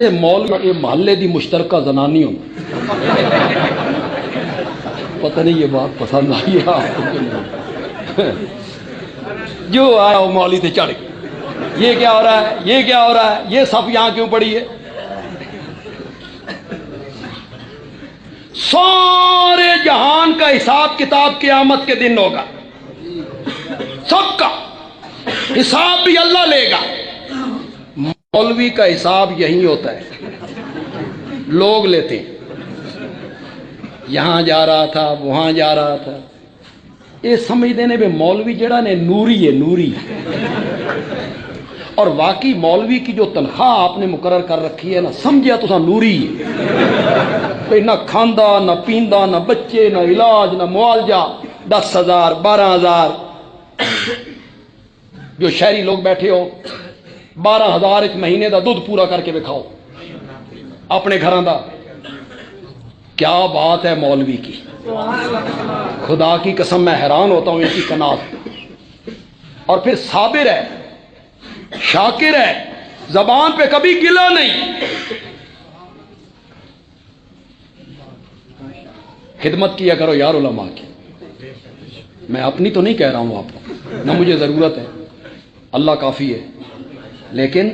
مول محلے دی مشترکہ زنانی ہوں پتہ نہیں یہ بات پسند آئی ہے آپ کو کہ نہیں؟ جو آیا وہ مولوی سے چڑھ گیا، یہ کیا ہو رہا ہے، یہ کیا ہو رہا ہے، یہ صف یہاں کیوں پڑی ہے؟ سارے جہان کا حساب کتاب قیامت کے دن ہوگا، سب کا حساب بھی اللہ لے گا۔ مولوی کا حساب یہی ہوتا ہے، لوگ لیتے ہیں، یہاں جا رہا تھا وہاں جا رہا تھا، یہ سمجھتے ہیں بے مولوی جڑا نے نوری ہے، نوری، اور واقعی مولوی کی جو تنخواہ آپ نے مقرر کر رکھی ہے نا، سمجھیا تو نوری ہے، نہ کھاندا نہ پیندا نہ بچے نہ علاج نہ معالجہ، 10,000 12,000، جو شہری لوگ بیٹھے ہو 12,000 ایک مہینے دا دودھ پورا کر کے دکھاؤ اپنے گھراں دا، کیا بات ہے مولوی کی، خدا کی قسم میں حیران ہوتا ہوں ان کی قناعت، اور پھر صابر ہے، شاکر ہے، زبان پہ کبھی گلا نہیں، خدمت کیا کرو یار علماء کی، میں اپنی تو نہیں کہہ رہا ہوں آپ کو، نہ مجھے ضرورت ہے، اللہ کافی ہے، لیکن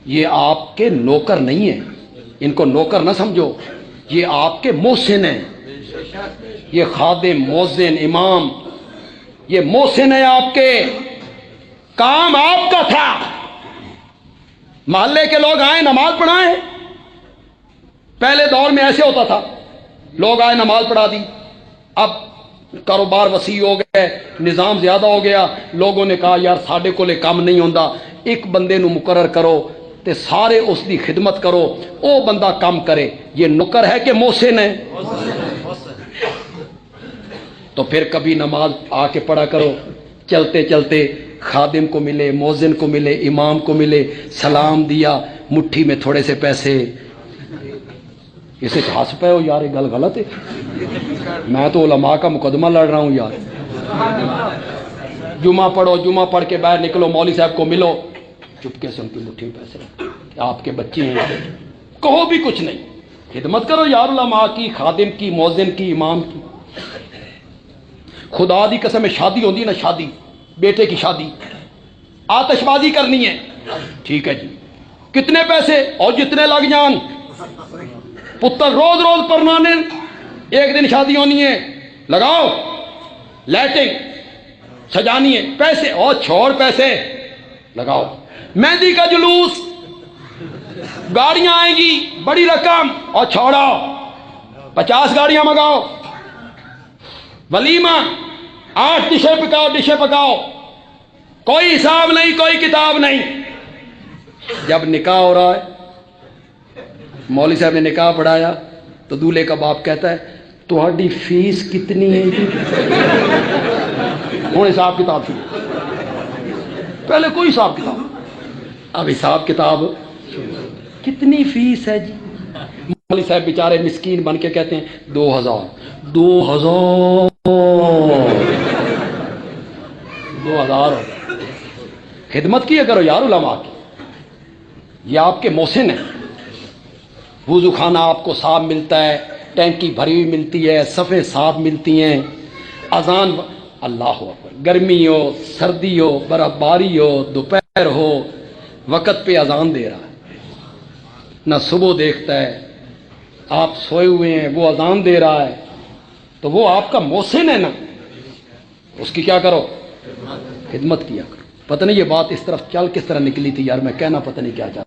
یہ آپ کے نوکر نہیں ہیں، ان کو نوکر نہ سمجھو، یہ آپ کے محسن ہیں، یہ خادم مؤذن امام، یہ محسن ہے آپ کے، کام آپ کا تھا، محلے کے لوگ آئے نماز پڑھائیں، پہلے دور میں ایسے ہوتا تھا، لوگ آئے نماز پڑھا دی، اب کاروبار وسیع ہو گئے، نظام زیادہ ہو گیا، لوگوں نے کہا یار ساڈے کولے کام نہیں ہوندا، ایک بندے نو مقرر کرو تے سارے اس دی خدمت کرو، او بندہ کام کرے، یہ نوکر ہے کہ محسن ہے؟ تو پھر کبھی نماز آ کے پڑھا کرو، چلتے چلتے خادم کو ملے، مؤذن کو ملے، امام کو ملے، سلام دیا، مٹھی میں تھوڑے سے پیسے، اسے ہنس پے ہو یار یہ گل غلط ہے، میں تو علماء کا مقدمہ لڑ رہا ہوں یار، جمعہ پڑھو، جمعہ پڑھ کے باہر نکلو، مولوی صاحب کو ملو، چپکے سے ان کی مٹھی میں پیسے، آپ کے بچے ہیں، کہو بھی کچھ نہیں، خدمت کرو یار علماء کی، خادم کی، مؤذن کی، امام کی، خدا دی قسم شادی ہوندی نا، شادی بیٹے کی شادی، آتش بازی کرنی ہے، ٹھیک ہے جی، کتنے پیسے، اور جتنے لگ جان، پتر روز روز پرنانے، ایک دن شادی ہونی ہے، لگاؤ لائٹنگ سجانی ہے، پیسے اور چھوڑ پیسے لگاؤ، مہندی کا جلوس، گاڑیاں آئیں گی بڑی رقم، اور چھوڑو 50 گاڑیاں منگاؤ، ولیمہ 8 ڈشیں پکاؤ، کوئی حساب نہیں، کوئی کتاب نہیں، جب نکاح ہو رہا ہے، مولوی صاحب نے نکاح پڑھایا تو دولہے کا باپ کہتا ہے تہاڈی فیس کتنی ہے جی؟ ہوں حساب کتاب شروع، پہلے کوئی حساب کتاب، اب حساب کتاب، کتنی فیس ہے جی؟ مولوی صاحب بیچارے مسکین بن کے کہتے ہیں 2,000 خدمت کیا کرو یار علماء کی، یہ آپ کے محسن ہیں، وضو خانہ آپ کو صاف ملتا ہے، ٹینکی بھری ہوئی ملتی ہے، صفیں صاف ملتی ہیں، اذان، اللہ اکبر، گرمی ہو سردی ہو برف باری ہو دوپہر ہو، وقت پہ اذان دے رہا ہے، نہ صبح دیکھتا ہے، آپ سوئے ہوئے ہیں وہ اذان دے رہا ہے، تو وہ آپ کا محسن ہے نا، اس کی کیا کرو، خدمت کیا کرو۔ پتہ نہیں یہ بات اس طرف چل کس طرح نکلی تھی یار، میں کہنا پتہ نہیں کیا چاہتا